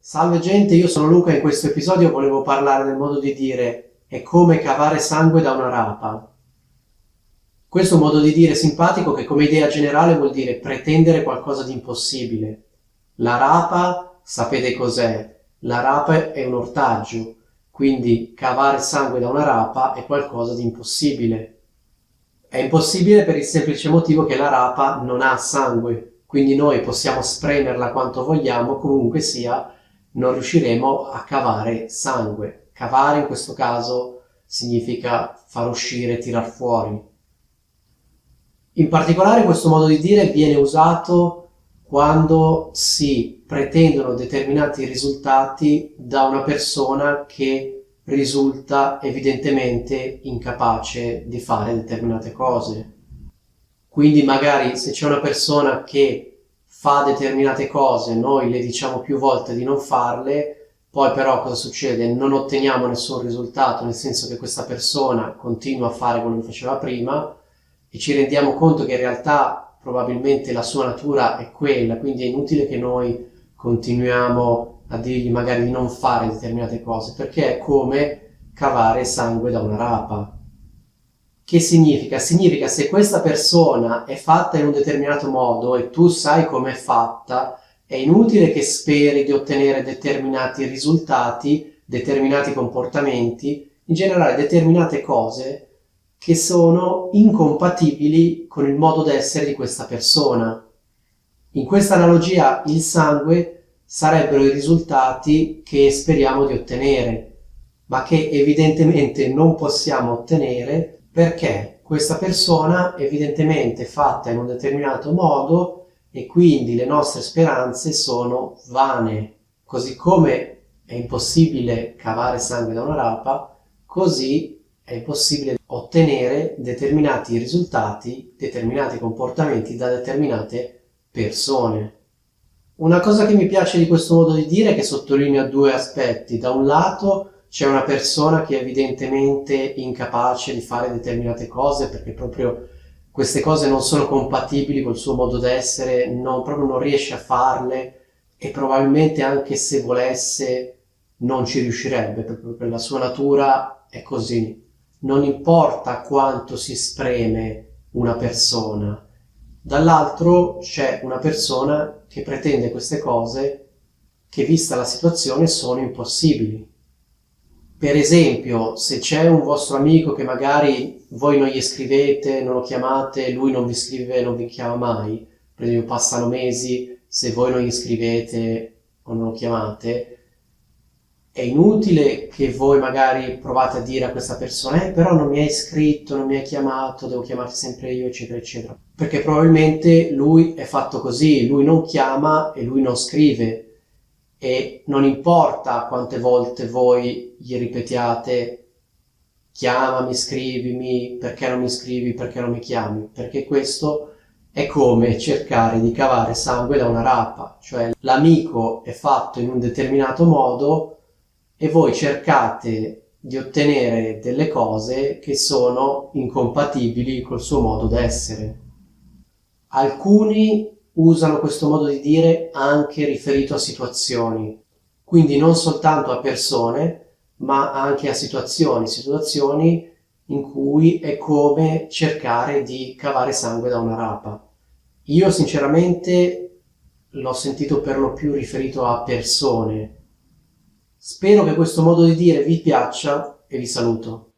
Salve gente, io sono Luca e in questo episodio volevo parlare del modo di dire è come cavare sangue da una rapa. Questo è un modo di dire simpatico che come idea generale vuol dire pretendere qualcosa di impossibile. La rapa, sapete cos'è? La rapa è un ortaggio, quindi cavare sangue da una rapa è qualcosa di impossibile. È impossibile per il semplice motivo che la rapa non ha sangue, quindi noi possiamo spremerla quanto vogliamo, comunque sia, non riusciremo a cavare sangue. Cavare in questo caso significa far uscire, tirar fuori. In particolare questo modo di dire viene usato quando si pretendono determinati risultati da una persona che risulta evidentemente incapace di fare determinate cose. Quindi magari se c'è una persona che fa determinate cose, noi le diciamo più volte di non farle, poi però cosa succede? Non otteniamo nessun risultato, nel senso che questa persona continua a fare quello che faceva prima e ci rendiamo conto che in realtà probabilmente la sua natura è quella, quindi è inutile che noi continuiamo a dirgli magari di non fare determinate cose, perché è come cavare sangue da una rapa. Che significa? Significa se questa persona è fatta in un determinato modo e tu sai com'è fatta, è inutile che speri di ottenere determinati risultati, determinati comportamenti, in generale determinate cose che sono incompatibili con il modo d'essere di questa persona. In questa analogia il sangue sarebbero i risultati che speriamo di ottenere, ma che evidentemente non possiamo ottenere perché questa persona evidentemente è fatta in un determinato modo e quindi le nostre speranze sono vane. Così come è impossibile cavare sangue da una rapa, così è impossibile ottenere determinati risultati, determinati comportamenti da determinate persone. Una cosa che mi piace di questo modo di dire è che sottolinea due aspetti. Da un lato c'è una persona che è evidentemente incapace di fare determinate cose perché proprio queste cose non sono compatibili col suo modo d'essere, proprio non riesce a farle e probabilmente anche se volesse non ci riuscirebbe, proprio per la sua natura è così. Non importa quanto si spreme una persona. Dall'altro c'è una persona che pretende queste cose che, vista la situazione, sono impossibili. Per esempio, se c'è un vostro amico che magari voi non gli scrivete, non lo chiamate, lui non vi scrive, non vi chiama mai, per esempio passano mesi, se voi non gli scrivete o non lo chiamate, è inutile che voi magari provate a dire a questa persona però non mi hai scritto, non mi hai chiamato, devo chiamarti sempre io, eccetera, eccetera. Perché probabilmente lui è fatto così, lui non chiama e lui non scrive. E non importa quante volte voi gli ripetiate chiamami, scrivimi, perché non mi scrivi, perché non mi chiami, perché questo è come cercare di cavare sangue da una rapa, cioè l'amico è fatto in un determinato modo e voi cercate di ottenere delle cose che sono incompatibili col suo modo d'essere. Alcuni usano questo modo di dire anche riferito a situazioni, quindi non soltanto a persone, ma anche a situazioni in cui è come cercare di cavare sangue da una rapa. Io sinceramente l'ho sentito per lo più riferito a persone. Spero che questo modo di dire vi piaccia e vi saluto.